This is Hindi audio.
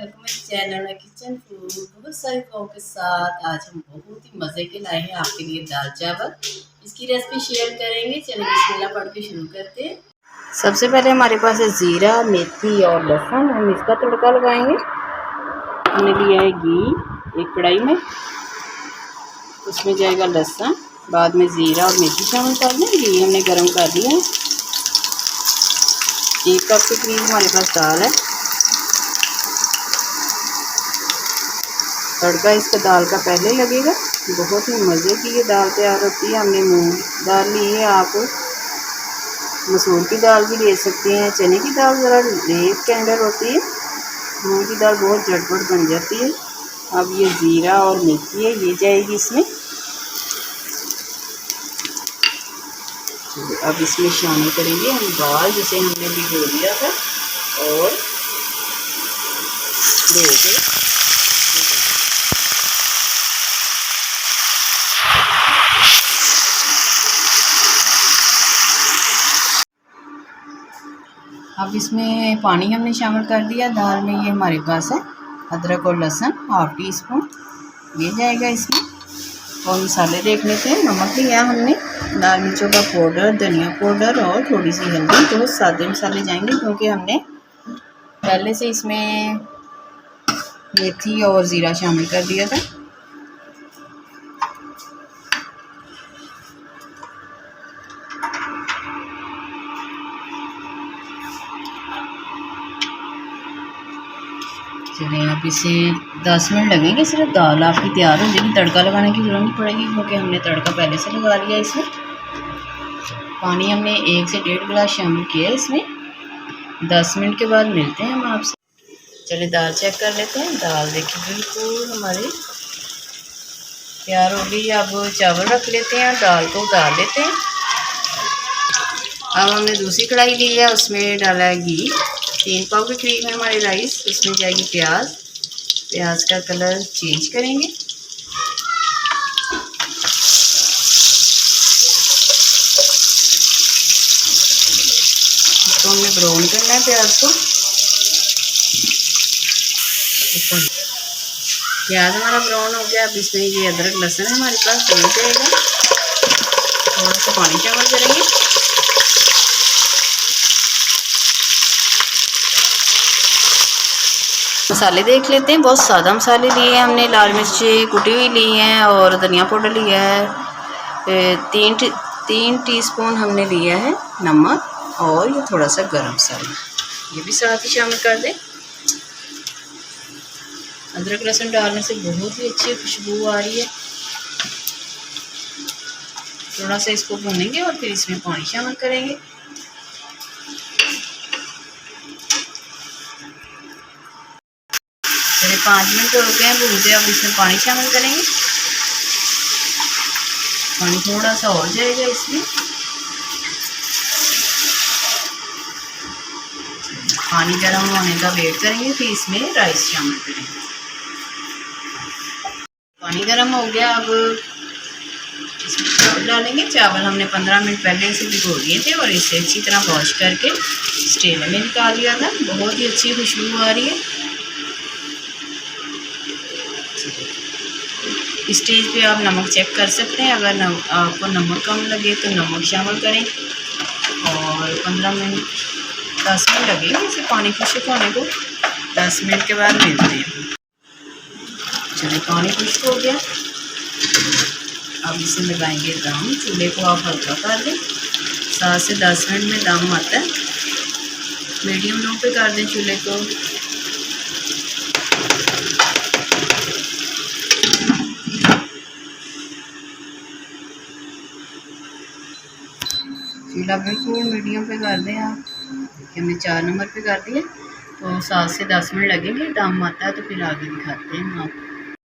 वेलकम मेरे चैनल किचन फूड। बहुत सारे खाओं के साथ आज हम बहुत ही मज़े के लाए हैं आपके लिए दाल चावल। इसकी रेसिपी शेयर करेंगे। चलिए बिस्मिल्लाह पढ़ के शुरू करते हैं। सबसे पहले हमारे पास है ज़ीरा, मेथी और लहसुन। हम इसका तड़का लगाएंगे। हमने लिया है घी एक कढ़ाई में, उसमें जाएगा लहसुन, बाद में ज़ीरा और मेथी शामिल कर दें। घी हमने गर्म कर दिया है। 1 कप के करीब हमारे पास दाल है। तड़का इसका दाल का पहले लगेगा। बहुत ही मज़े की ये दाल तैयार होती है। हमने मूंग दाल ली है, आप मसूर की दाल भी ले सकते हैं। चने की दाल ज़रा लेट टेंडर होती है, मूंग की दाल बहुत झटपट बन जाती है। अब ये ज़ीरा और मेथी है, ये जाएगी इसमें। अब इसमें शामिल करेंगे हम दाल जिसे हमने भिगो दिया था और धो के अब इसमें पानी हमने शामिल कर दिया। दाल में ये हमारे पास है अदरक और लहसुन 1/2 टीस्पून, ये जाएगा इसमें। और मसाले देख लेते हैं। नमक लिया हमने, लाल मिर्चों का पाउडर, धनिया पाउडर और थोड़ी सी हल्दी। तो सादे मसाले जाएंगे क्योंकि हमने पहले से इसमें मेथी और ज़ीरा शामिल कर दिया था। चलिए आप इसे 10 मिनट लगेंगे सिर्फ। दाल आपकी तैयार हो जाएगी। तड़का लगाने की ज़रूरत नहीं पड़ेगी क्योंकि हमने तड़का पहले से लगा लिया इसमें। पानी हमने 1 से 1.5 गिलास शामिल किया है इसमें। 10 मिनट के बाद मिलते हैं हम आपसे। चलिए दाल चेक कर लेते हैं। दाल देखिए बिल्कुल हमारी तैयार हो गई। अब चावल रख लेते हैं, दाल को उतार लेते हैं। अब हमने दूसरी कढ़ाई ली है, उसमें डाला है घी। 3 पाव के करीब है हमारे राइस। उसमें जाएगी प्याज। प्याज का कलर चेंज करेंगे। इसको हमने ब्राउन करना है प्याज को। प्याज हमारा ब्राउन हो गया। अब इसमें ये अदरक लहसुन है हमारे पास, डल जाएगा। थोड़ा सा पानी शामिल करेंगे। मसाले देख लेते हैं। बहुत सादा मसाले लिए हैं हमने। लाल मिर्ची कुटी हुई ली हैं और धनिया पाउडर लिया है। 3 टीस्पून हमने लिया है नमक और ये थोड़ा सा गरम मसाला, ये भी साथ ही शामिल कर दें। अदरक लहसुन डालने से बहुत ही अच्छी खुशबू आ रही है। थोड़ा सा इसको भूनेंगे और फिर इसमें पानी शामिल करेंगे। चलिए 5 मिनट हो गए हैं भूनते। अब इसमें पानी शामिल करेंगे। पानी थोड़ा सा और जाएगा इसमें। पानी गर्म होने का वेट करेंगे, फिर इसमें राइस शामिल करेंगे। पानी गर्म हो गया। अब इसमें चावल डालेंगे। चावल हमने 15 मिनट पहले से भिगो लिए थे और इसे अच्छी तरह वॉश करके स्ट्रेनर में निकाल लिया था। बहुत ही अच्छी खुशबू आ रही है। स्टेज पे आप नमक चेक कर सकते हैं। अगर आपको नमक कम लगे तो नमक शामिल करें। और 10 मिनट लगेंगे इसे पानी खुश्क होने को। 10 मिनट के बाद मिलते हैं। चलिए पानी खुश्क हो गया। अब इसे लगाएंगे दम। चूल्हे को आप हल्का कर दें। 7 से 10 मिनट में दम आता है। मीडियम लो पे कर दें चूल्हे को। चूल्हा बिल्कुल मीडियम पे कर दें आप। हमने 4 नंबर पे कर दिया। तो 7 से 10 मिनट लगेंगे। दम आता है तो फिर आगे दिखाते हैं हम आपको।